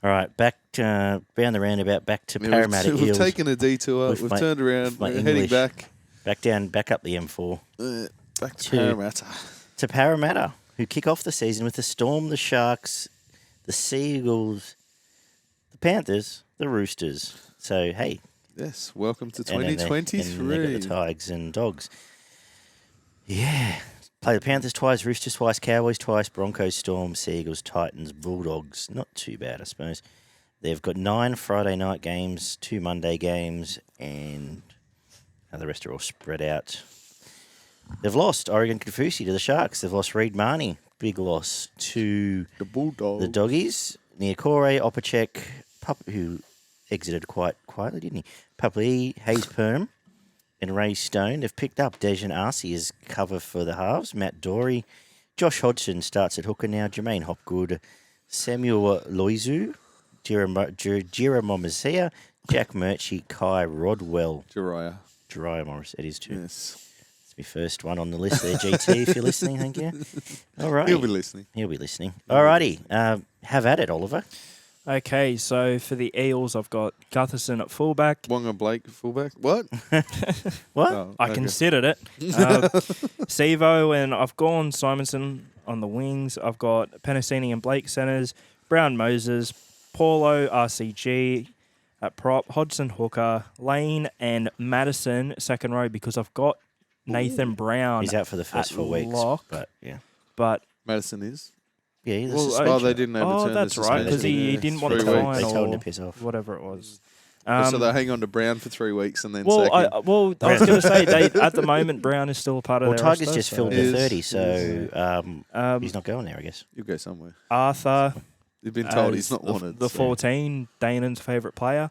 All right, back round the roundabout, back to Parramatta Eels. We've taken a detour. We've turned around. We're heading back. Back up the M4. Back to Parramatta. To Parramatta, who kick off the season with the Storm, the Sharks, the Seagulls, the Panthers, the Roosters. So, hey. Yes, welcome to 2023. And they got the Tigers and Dogs. Yeah. Play the Panthers twice, Roosters twice, Cowboys twice, Broncos, Storm, Seagulls, Titans, Bulldogs. Not too bad, I suppose. They've got 9 Friday night games, 2 Monday games, and the rest are all spread out. They've lost Oregon Kafusi to the Sharks. They've lost Reed Mahoney. Big loss to the Bulldogs. The Doggies. Niokore, Opacek, who exited quite quietly, didn't he? Papalli, Hayes Perm, and Ray Stone. They've picked up Dejan Arce as cover for the halves. Matt Dory. Josh Hodgson starts at hooker now. Jermaine Hopgood. Samuel Loizu. Jeremiah Isiah. Jack Murchie. Kai Rodwell. Jariah Morris. It is too. Yes. It's my first one on the list there, GT, if you're listening, thank you. All right. He'll be listening. All righty. Have at it, Oliver. Okay, so for the Eels, I've got Gutherson at fullback. Wonga Blake fullback. What? What? Oh, I considered it. Sevo, and I've gone Simonson on the wings. I've got Penasini and Blake centres, Brown Moses, Paulo RCG at prop, Hodgson hooker, Lane and Madison second row because I've got Nathan Brown. He's out for the first 4 weeks. Lock, but yeah. But Madison is? Yeah, he's they didn't overturn that's right, because he didn't want to sign They told him or to piss off. whatever it was. So they hang on to Brown for 3 weeks and then I sack him. was going to say, at the moment, Brown is still a part of their Tigers roster, just filled the 30, so he's not going there, I guess. You'll go somewhere. Arthur. You've been told he's not wanted. The 14, Danon's favourite player.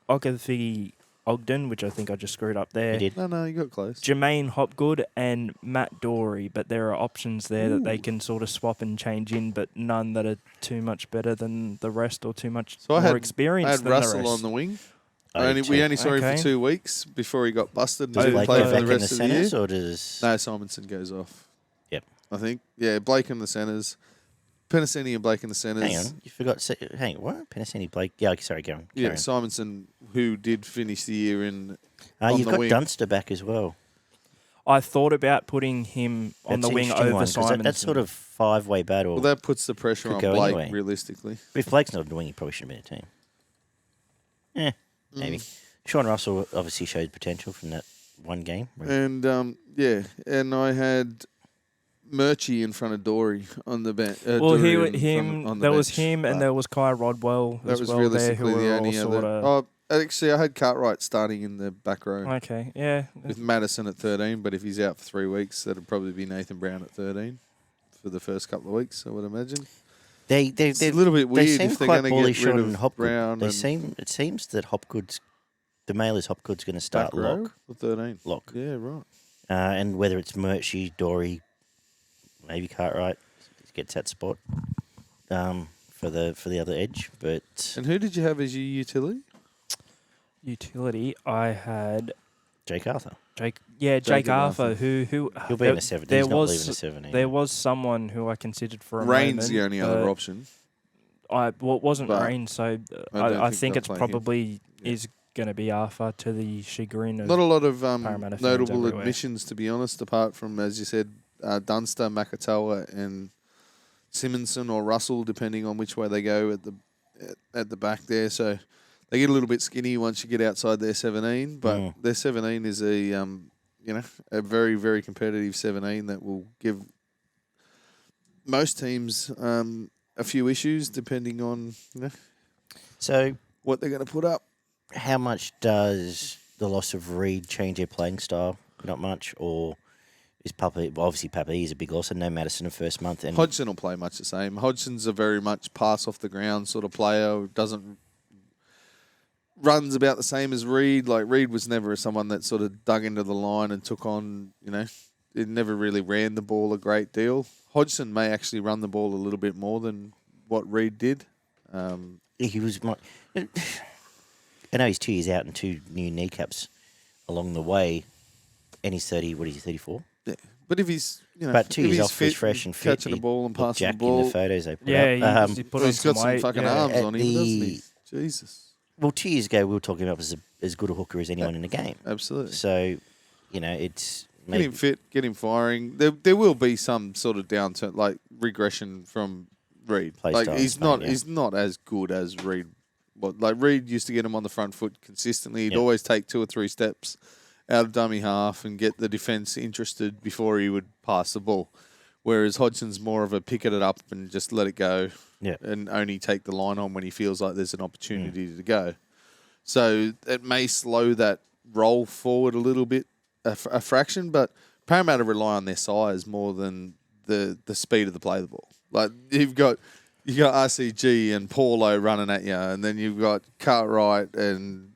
Ogilvie Ogden, which I think I just screwed up there. You did. No, you got close. Jermaine Hopgood and Matt Dory, but there are options there that they can sort of swap and change in, but none that are too much better than the rest or too much more experienced than Russell the rest. on the wing. We only saw him for 2 weeks before he got busted. Does Blake play go for back the in the rest of the year. centres, or does... No, Simonson goes off. Yep. I think. Yeah, Blake in the centres. Penasini and Blake in the centres. Hang on, you forgot... Hang on, what? Penasini, Blake... Yeah, sorry, go on. Yeah, Simonson, who did finish the year in... You've got Dunster back as well. I thought about putting him on the wing over Simonson. That's sort of 5-way battle. Well, that puts the pressure on Blake, realistically. But if Blake's not on the wing, he probably shouldn't be in a team. Maybe. Sean Russell obviously showed potential from that one game. And, and I had Murchie in front of Dory on the bench. There was him, and there was Kai Rodwell as well there, who were all sort of... Actually, I had Cartwright starting in the back row. Okay, yeah. With Madison at 13, but if he's out for 3 weeks, that'd probably be Nathan Brown at 13 for the first couple of weeks, I would imagine. It's a little bit weird if they're going to get rid of Hopgood. Brown. It seems that the male is Hopgood's going to start back lock. Or 13? Lock. Yeah, right. And whether it's Murchie, Dory, maybe Cartwright gets that spot for the other edge. But and who did you have as your utility? I had Jake Arthur. Jake Arthur, who he'll be in the 17. He's not leaving the 17. There was someone who I considered for a Rain's moment. the only other option. It wasn't Rain, so I think it's probably him. is going to be Arthur to the chagrin of not a lot of Parramatta notable everywhere. admissions, to be honest, apart from, as you said, Dunster, Makatoa, and Simonson or Russell, depending on which way they go at the back there. So they get a little bit skinny once you get outside their 17, but their 17 is a very, very competitive 17 that will give most teams a few issues depending on so what they're going to put up. How much does the loss of Reed change their playing style? Not much, or is obviously Papalli is a big loss, and no Madison in first month. And Hodgson will play much the same. Hodgson's a very much pass off the ground sort of player. Runs about the same as Reed. Like, Reed was never someone that sort of dug into the line and took on, it never really ran the ball a great deal. Hodgson may actually run the ball a little bit more than what Reed did. He was... I know he's 2 years out and 2 new kneecaps along the way, and he's 30, what is he, 34? Yeah. But if he's, But 2 if years he's off, he's fit fresh and fit. catching the He ball and looked passing the jacked in the ball. photos they put Yeah, up. he put Well, on he's got some weight, fucking yeah. arms At on him, doesn't he? Jesus. Well, 2 years ago, we were talking about as good a hooker as anyone in the game. Absolutely. So, it's Get him fit, get him firing. There will be some sort of downturn, like regression from Reed. Play Like style, he's not as good as Reed. Like Reed used to get him on the front foot consistently. He'd always take 2 or 3 steps out of dummy half and get the defence interested before he would pass the ball. Whereas Hodgson's more of a pick it up and just let it go, and only take the line on when he feels like there's an opportunity to go. So it may slow that roll forward a little bit, a fraction, but Parramatta rely on their size more than the speed of the play of the ball. Like you got RCG and Paulo running at you, and then you've got Cartwright and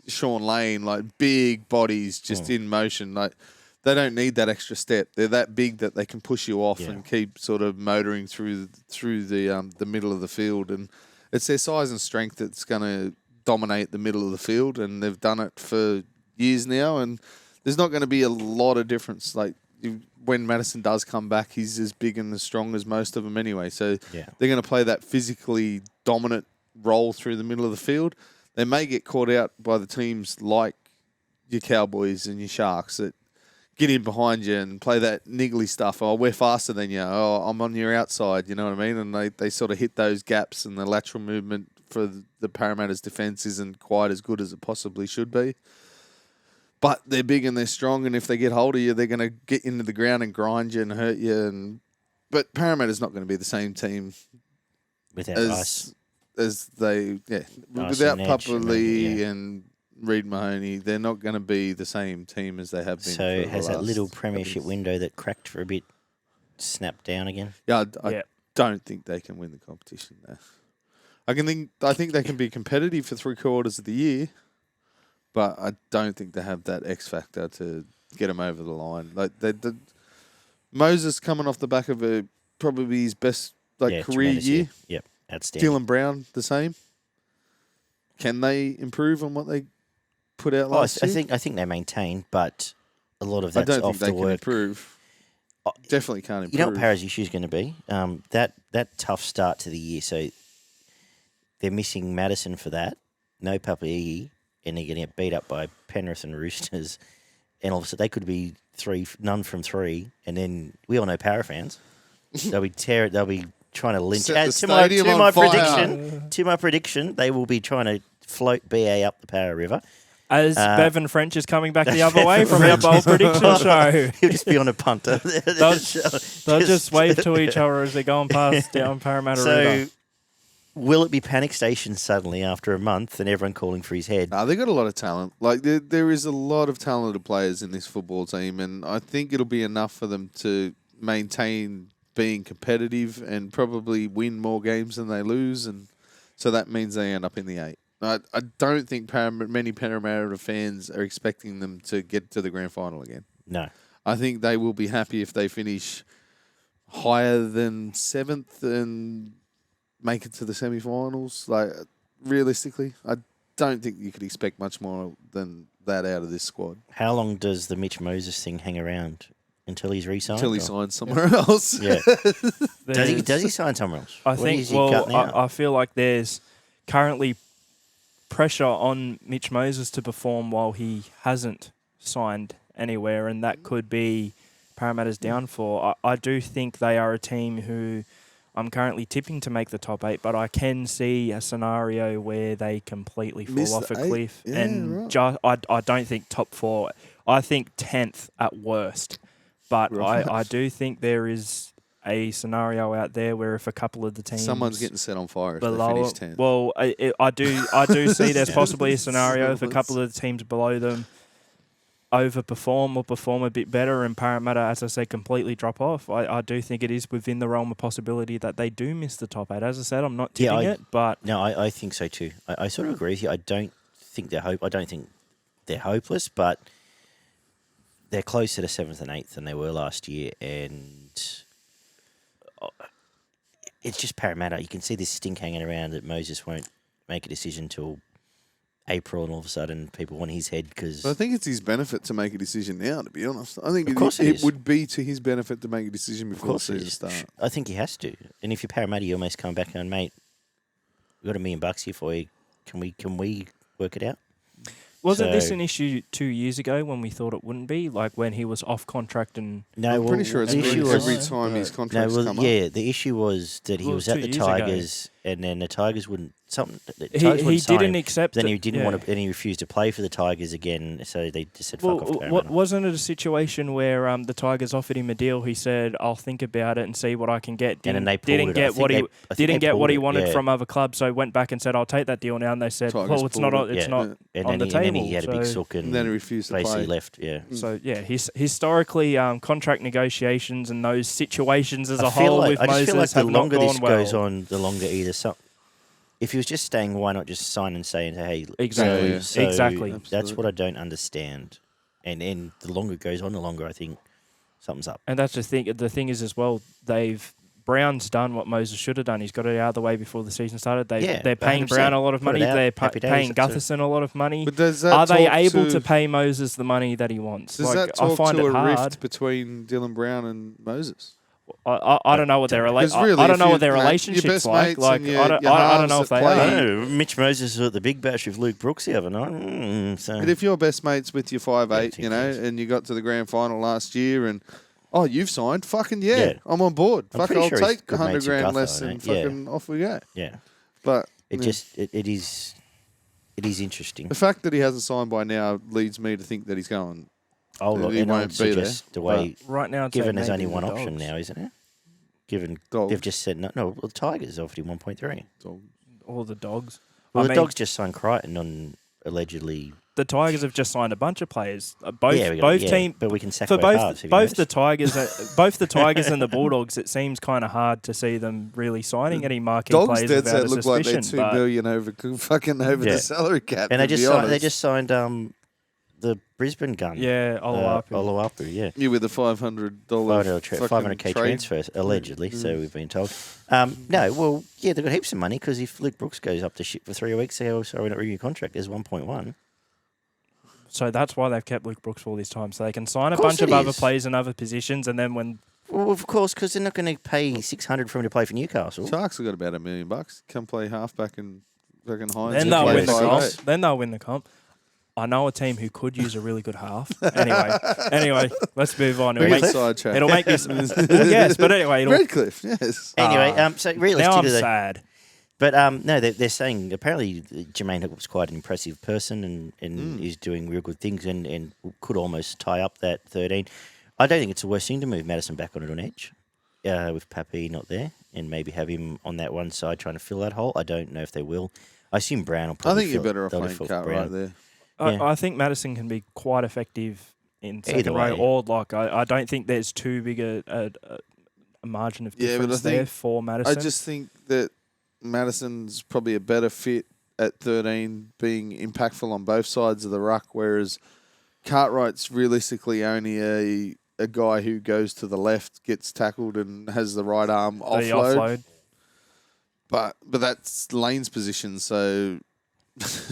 Sean Lane, like big bodies just in motion. Like they don't need that extra step. They're that big that they can push you off and keep sort of motoring through the middle of the field. And it's their size and strength that's going to dominate the middle of the field, and they've done it for years now. And there's not going to be a lot of difference. Like when Madison does come back, he's as big and as strong as most of them anyway. So they're going to play that physically dominant role through the middle of the field. They may get caught out by the teams like your Cowboys and your Sharks that get in behind you and play that niggly stuff. Oh, we're faster than you. Oh, I'm on your outside. You know what I mean? And they sort of hit those gaps, and the lateral movement for the Parramatta's defence isn't quite as good as it possibly should be. But they're big and they're strong, and if they get hold of you, they're going to get into the ground and grind you and hurt you. But Parramatta's not going to be the same team without Ice. As they, without Papalli and Reed Mahoney, they're not going to be the same team as they have been. So has that little premiership window that cracked for a bit snapped down again? Yeah, I don't think they can win the competition there. I think they can be competitive for 3/4 of the year, but I don't think they have that X factor to get them over the line. Like Moses coming off the back of probably his best career year. Yep, outstanding. Dylan Brown the same. Can they improve on what they put out last year? I think they maintain, but a lot of that's I don't off think they the can work. improve. Definitely can't improve. You know what Parra's issue is going to be? That tough start to the year. So they're missing Madison for that. No Papalli, and they're going to get beat up by Penrith and Roosters. And all of a sudden they could be none from 3. And then we all know Parra fans. They'll be trying to lynch. To my prediction, they will be trying to float BA up the Parra River. As Bevan French is coming back the other way from our bold prediction show. He'll just be on a punter. They'll just wave to each other as they're going past down Parramatta River. Will it be panic station suddenly after a month and everyone calling for his head? They've got a lot of talent. Like there is a lot of talented players in this football team, and I think it'll be enough for them to maintain being competitive and probably win more games than they lose, and so that means they end up in the 8. I don't think many Parramatta fans are expecting them to get to the grand final again. No. I think they will be happy if they finish higher than 7th and make it to the semi-finals. Like, realistically, I don't think you could expect much more than that out of this squad. How long does the Mitch Moses thing hang around? Until he's re-signed? Until he signs somewhere else. Yeah. Does he sign somewhere else? I feel like there's currently pressure on Mitch Moses to perform while he hasn't signed anywhere, and that could be Parramatta's downfall. I do think they are a team who I'm currently tipping to make the top 8, but I can see a scenario where they completely fall off a cliff. Yeah, and right. I don't think top 4. I think 10th at worst. But Right. I do think there is a scenario out there where if a couple of the teams Someone's getting set on fire if they below, finish 10th. well, I do see there's possibly a scenario if a couple of the teams below them overperform or perform a bit better and Parramatta, as I say, completely drop off. I do think it is within the realm of possibility that they do miss the top 8. As I said, I'm not tipping it, but no, I think so too. I sort of agree with you. I don't think they're hopeless, but they're closer to 7th and 8th than they were last year, and it's just Parramatta. You can see this stink hanging around that Moses won't make a decision till April, and all of a sudden people want his head because But I think it's his benefit to make a decision now, to be honest. I think Of course it it is. would be to his benefit to make a decision before the season starts. I think he has to. And if you're Parramatta, you almost come back and, mate, we've got $1 million here for you. Can we work it out? Wasn't this an issue 2 years ago when we thought it wouldn't be? Like when he was off contract and... No, I'm pretty sure it's the issue every was, time his contracts come up. yeah, the issue was that he Well, was at 2 the years ago. Tigers, and then the Tigers wouldn't. He didn't accept Then it. he didn't Yeah. want to. Then he refused to play for the Tigers again. So they just said, Well, "Fuck off." Parramatta." wasn't it a situation where the Tigers offered him a deal? He said, "I'll think about it and see what I can get." And then they pulled didn't it. I get think what they- he I think didn't they get what pulled he it, wanted yeah. from other clubs. So went back and said, "I'll take that deal now." And they said, Tigers "Well, it's not. pulled it. It's Yeah. not and on then the he, table." he had a big so, sook and And then he refused to basically play. left. Yeah. so yeah, historically, contract negotiations and those situations as a I feel whole like, with I just Moses feel like the have not longer gone this well. goes on, the longer either if he was just staying, why not just sign and say, "Hey"? Exactly. So Exactly. That's Absolutely. what I don't understand. And the longer it goes on, the longer I think something's up. And that's the thing. The thing is as well, Brown's done what Moses should have done. He's got it out of the way before the season started. They're paying 100%. Brown a lot of Put it money. out. They're Happy days. paying That's Gutherson a lot of money. But does that Are they talk able to pay Moses the money that he wants? Does Like, that talk I find to it a hard. rift between Dylan Brown and Moses? I don't know what their Because I really, don't if know you- what their mate, your relationship's best like. mates Like and your I don't halves know if that they play- are. I know. Mitch Moses was at the Big Bash with Luke Brooks the other night. So But if you're best mates with your 5'8", Yeah, you know, and you got to the grand final last year and, oh, you've signed? Fucking yeah. I'm on board. I'm Fuck, pretty I'll sure he's take good 100 mates with grand Gutho, less I and know. Yeah. fucking off we go. yeah, But it yeah. just it is interesting. The fact that he hasn't signed by now leads me to think that he's going. Oh, look, he and I won't would be suggest the way Right now, it's given maybe there's only the one option Dogs. now, isn't it? Given Dogs. they've just said no. Well, the Tigers offered him 1.3. Or the Dogs. Well, I the mean, Dogs just signed Crichton on allegedly. The Tigers have just signed a bunch of players. Both Yeah, team but we can sack for both both halves. Have you both the noticed? Tigers, both the Tigers and the Bulldogs. It seems kind of hard to see them really signing any marquee Dogs players dead without set a look like they're suspicion. $2 but million over Yeah. the salary cap. And to they be honest. just signed the Brisbane gun. yeah, Oluwapu. Oluwapu, yeah. You with the $500 500k transfer, allegedly, so we've been told. No, well, yeah, they've got heaps of money because if Luke Brooks goes up to shit for 3 weeks, so we're not reviewing your contract. There's 1.1. So that's why they've kept Luke Brooks for all this time, so they can sign a Of course bunch of it other is. players in other positions, and then when Well, of course, because they're not going to pay 600 for him to play for Newcastle. Sharks have got about $1 million. Come play halfback and fucking Hines. then and they'll play win the 5'8". comp. Then they'll win the comp. I know a team who could use a really good half. Anyway, let's move on. Big side chat. It'll make this. Yes, but anyway, it'll, Redcliffe, yes. Anyway, so now I'm realistically, sad. but no, they're saying apparently Jermaine Hook was quite an impressive person and is doing real good things and could almost tie up that 13. I don't think it's the worst thing to move Madison back on it on edge with Papi not there and maybe have him on that one side trying to fill that hole. I don't know if they will. I assume Brown will I probably think you're better off they'll playing fill Cartwright there. Yeah. I think Madison can be quite effective in Either second row, way. or like I don't think there's too big a margin of Yeah, but I difference there think- for Madison. I just think that Madison's probably a better fit at 13, being impactful on both sides of the ruck, whereas Cartwright's realistically only a guy who goes to the left, gets tackled, and has the right arm the offload. But that's Lane's position, so.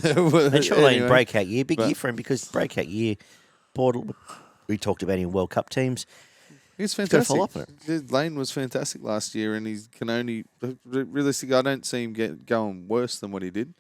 And sure, Lane, Anyway. breakout year, big But- year for him because breakout year, Portal, we talked about in World Cup teams. He's gotta fantastic. follow up on Lane was fantastic last year, and he can only realistically. I don't see him going worse than what he did.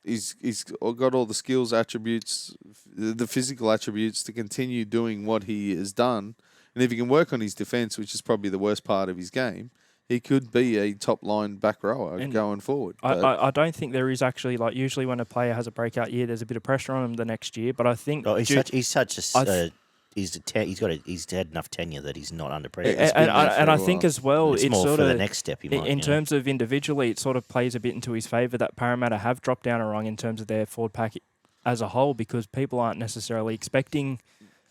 He's got all the skills, attributes, the physical attributes to continue doing what he has done. And if he can work on his defence, which is probably the worst part of his game, he could be a top line back rower And going forward. I don't think there is actually, like, usually when a player has a breakout year, there's a bit of pressure on him the next year. But I think Oh, he's had enough tenure that he's not under pressure. It's been there for and I a think while. as well, It's it's more sort for of the next step. He might, in terms of individually, it sort of plays a bit into his favour that Parramatta have dropped down a rung in terms of their forward pack as a whole, because people aren't necessarily expecting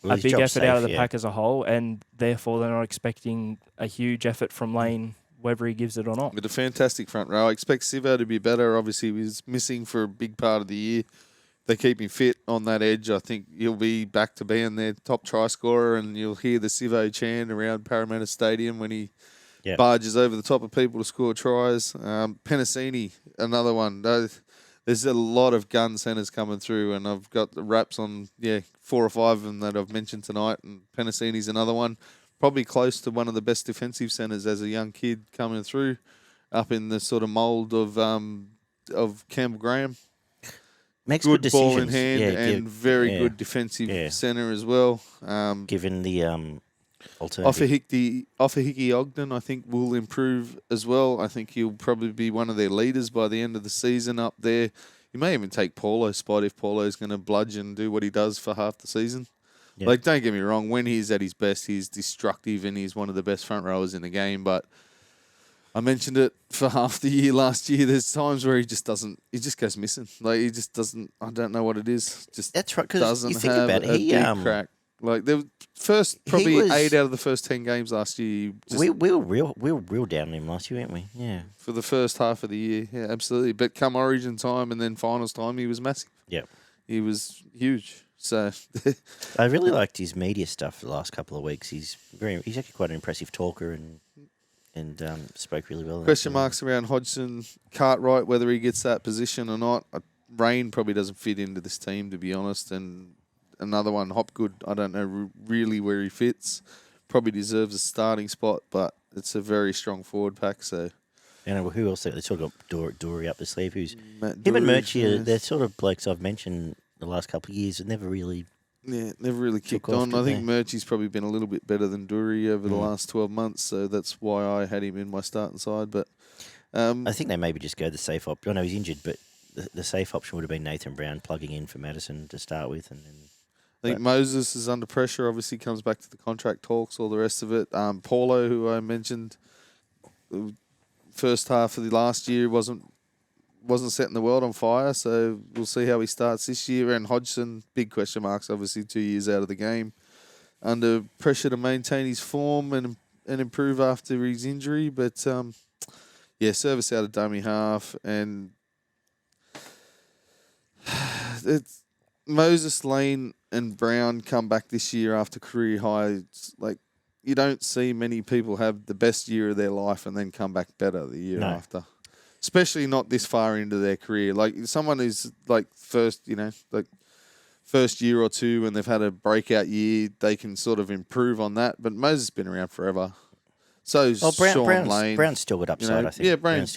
a big effort out of the pack as a whole, and therefore they're not expecting a huge effort from Lane, whether he gives it or not. With a fantastic front row. I expect Sivo to be better. Obviously, he was missing for a big part of the year. They keep him fit on that edge. I think he'll be back to being their top try scorer, and you'll hear the Sivo chant around Parramatta Stadium when he barges over the top of people to score tries. Penasini, another one. They're there's a lot of gun centres coming through, and I've got the wraps on 4 or 5 of them that I've mentioned tonight, and Penasini's another one. Probably close to one of the best defensive centres as a young kid coming through, up in the sort of mould of Campbell Graham. Makes good good ball in decisions. hand and very good defensive centre as well. Given the alternative. Hickey Ogden, I think, will improve as well. I think he'll probably be one of their leaders by the end of the season up there. You may even take Paulo's spot if Paulo's going to bludgeon and do what he does for half the season. Yep. Like, don't get me wrong, when he's at his best, he's destructive and he's one of the best front rowers in the game. But I mentioned it for half the year last year. There's times where he just goes missing. Like, he just doesn't, I don't know what it is. Just That's right, because doesn't you think have about it, a big crack. Like, the first, probably 8 out of the first 10 games last year. We were real down on him last year, weren't we? Yeah. For the first half of the year, yeah, absolutely. But come Origin time and then finals time, he was massive. Yeah. He was huge. So I really liked his media stuff the last couple of weeks. He's actually quite an impressive talker and spoke really well. Question marks around Hodgson, Cartwright, whether he gets that position or not. Rain probably doesn't fit into this team, to be honest. And another one, Hopgood, I don't know really where he fits. Probably deserves a starting spot, but it's a very strong forward pack. So, and who else? They sort of got Dory up the sleeve. Him and Dory, Murchie, they're sort of blokes I've mentioned the last couple of years, and never really kicked on. I think Murchie's probably been a little bit better than Dury over the last 12 months, so that's why I had him in my starting side. But I think they maybe just go the safe option. I know he's injured, but the safe option would have been Nathan Brown plugging in for Madison to start with. And I think Moses is under pressure, obviously comes back to the contract talks, all the rest of it. Paulo, who I mentioned, first half of the last year wasn't setting the world on fire, so we'll see how he starts this year. And Hodgson, big question marks, obviously 2 years out of the game. Under pressure to maintain his form and improve after his injury. But, service out of dummy half. And it's Moses, Lane and Brown come back this year after career highs. Like, you don't see many people have the best year of their life and then come back better the year after. Especially not this far into their career. Like, someone who's, like, first year or two and they've had a breakout year, they can sort of improve on that. But Moses has been around forever. So's Sean Lane. Brown's still got upside, I think. Yeah, Brown's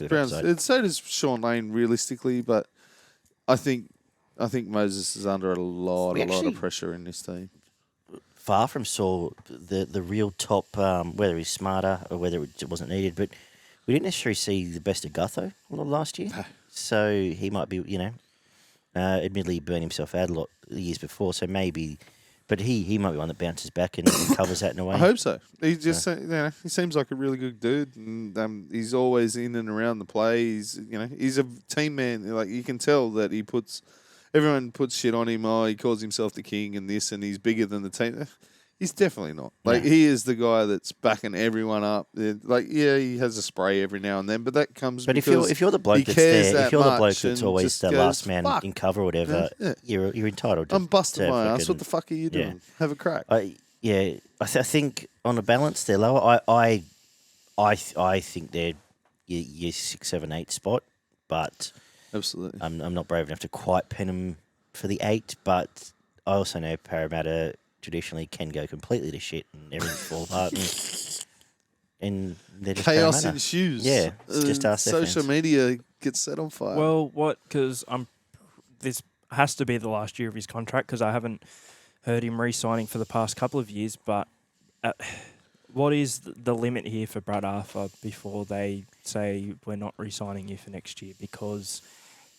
so does Sean Lane, realistically. But I think Moses is under a lot of pressure in this team. Far from saw the real top, whether he's smarter or whether it wasn't needed, but we didn't necessarily see the best of Gutho last year. So he might be, admittedly he burned himself out a lot the years before, so maybe, but he might be one that bounces back and covers that in a way. I hope so. He just, he seems like a really good dude, and he's always in and around the play. He's a team man. Like, you can tell that everyone puts shit on him. Oh, he calls himself the king and this, and he's bigger than the team. He's definitely not. Like, he is the guy that's backing everyone up. Like, he has a spray every now and then, but that comes. But if you're the bloke that's there, if you're the bloke that's always the last man in cover or whatever, you're entitled to. I'm busting my ass. What the fuck are you doing? Have a crack. I think on a balance they're lower. I think they're your 6, 7, 8 spot, but absolutely, I'm not brave enough to quite pen them for the 8. But I also know Parramatta traditionally can go completely to shit and everything fall apart and they're just chaos ensues. Yeah, it's just ask their social fans. Media gets set on fire. Well, because this has to be the last year of his contract because I haven't heard him re-signing for the past couple of years. But what is the limit here for Brad Arthur before they say we're not re-signing you for next year? Because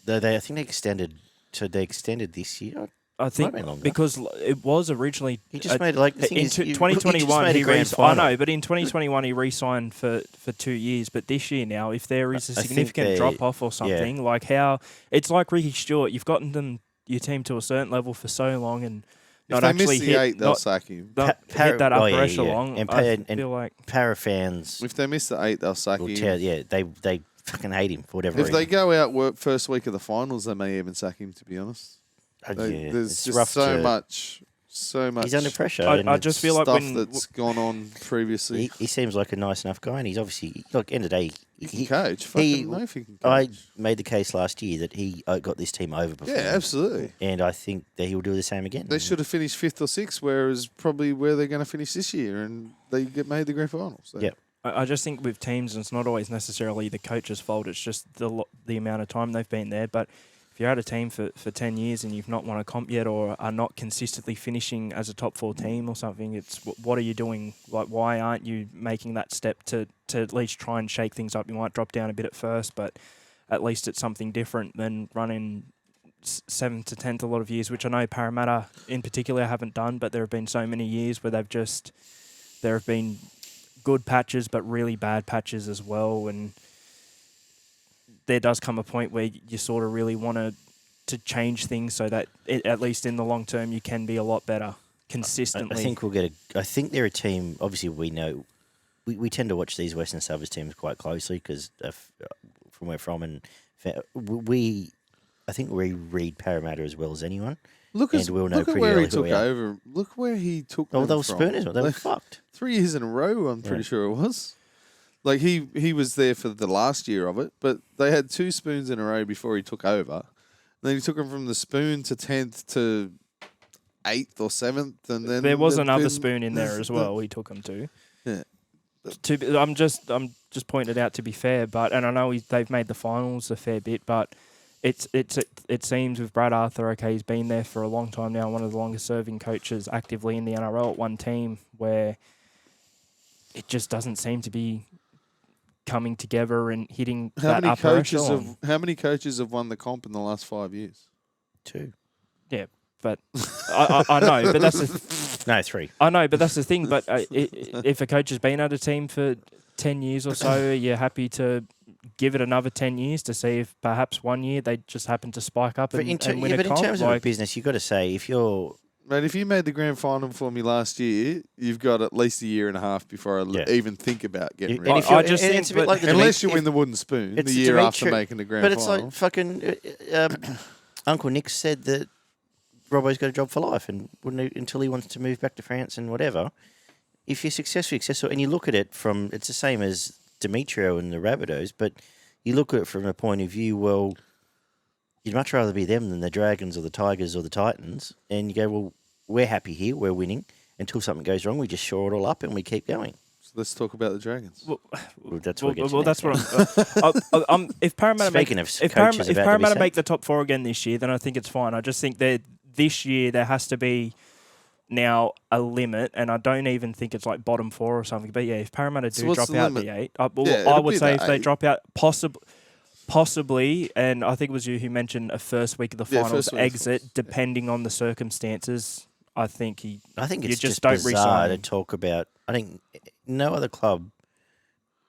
I think they extended. So they extended this year. I think because it was originally he just made in 2021 he re-signed. I know, but in 2021 he re-signed for 2 years. But this year now, if there is a significant drop off or something, like how it's like Ricky Stewart, you've gotten your team to a certain level for so long and not actually hit the 8, they'll sack him. Hit that upper echelon. And I feel like Para fans, if they miss the 8, they'll sack him. They fucking hate him for whatever reason. If they go out first week of the finals, they may even sack him. To be honest. There's just so much. He's under pressure. I just feel like stuff that's gone on previously. He seems like a nice enough guy, and he's obviously, look, end of the day, You can coach. Fucking know if you can I coach. made the case last year that he got this team overperformed. Yeah, absolutely. And I think that he'll do the same again. They should have finished 5th or 6th, whereas probably where they're going to finish this year, and they made the grand final. So. Yeah. I just think with teams, it's not always necessarily the coach's fault. It's just the amount of time they've been there. But if you're at a team for 10 years and you've not won a comp yet or are not consistently finishing as a top 4 team or something, it's what are you doing? Like, why aren't you making that step to at least try and shake things up? You might drop down a bit at first, but at least it's something different than running 7th to 10th a lot of years, which I know Parramatta in particular haven't done, but there have been so many years where there have been good patches but really bad patches as well, and there does come a point where you sort of really want to change things so that at least in the long term you can be a lot better consistently. I think we'll get I think they're a team. Obviously, we know we tend to watch these Western Suburbs teams quite closely because from where we're from, and I think we read Parramatta as well as anyone. Look at where he took over. Look where he took. Oh, they were from. spooners. They were fucked. 3 years in a row. I'm pretty sure it was. Like he was there for the last year of it, but they had 2 spoons in a row before he took over. And then he took them from the spoon to 10th to 8th or 7th, and then there was another spoon in there as well. He took them to. Yeah. I'm just pointing it out to be fair, and I know they've made the finals a fair bit, but it seems with Brad Arthur, okay, he's been there for a long time now, one of the longest serving coaches actively in the NRL at one team, where it just doesn't seem to be coming together and hitting that upper echelon. How many coaches have won the comp in the last 5 years? 2. Yeah, but I know, but that's no 3. I know, but that's the thing. But if a coach has been at a team for 10 years or so, you're happy to give it another 10 years to see if perhaps one year they just happen to spike up and win a comp. But in terms of a business, you've got to say if you're... Mate, if you made the grand final for me last year, you've got at least a year and a half before I even think about getting rid of it. I just think unless you win the wooden spoon the year after making the grand final. But it's like fucking Uncle Nick said that Robbo's got a job for life and wouldn't until he wants to move back to France and whatever. If you're successful, and you look at it from, it's the same as Demetrio and the Rabbitohs, but you look at it from a point of view, well, you'd much rather be them than the Dragons or the Tigers or the Titans. And you go, well, we're happy here. We're winning. Until something goes wrong, we just shore it all up and we keep going. So let's talk about the Dragons. Well, that's what that's what I'm... if Parramatta make the top 4 again this year, then I think it's fine. I just think that this year there has to be now a limit, and I don't even think it's like bottom 4 or something. But yeah, if Parramatta do drop out the 8, I would say if they drop out, possibly, and I think it was you who mentioned a first week of the finals exit, depending on the circumstances. I think it's just bizarre to talk about. I think no other club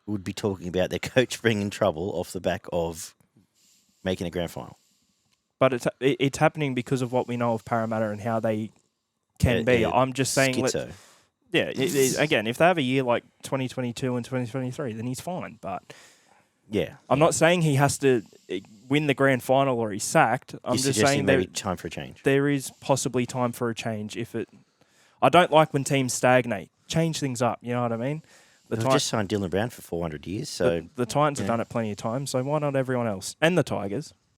would be talking about their coach being in trouble off the back of making a grand final. But it's happening because of what we know of Parramatta and how they can be. I'm just saying, again, if they have a year like 2022 and 2023, then he's fine. But I'm not saying he has to win the grand final or he's sacked. I'm just saying maybe time for a change. There is possibly time for a change. I don't like when teams stagnate. Change things up. You know what I mean? They've just signed Dylan Brown for 400 years. So the Titans have done it plenty of times. So why not everyone else and the Tigers?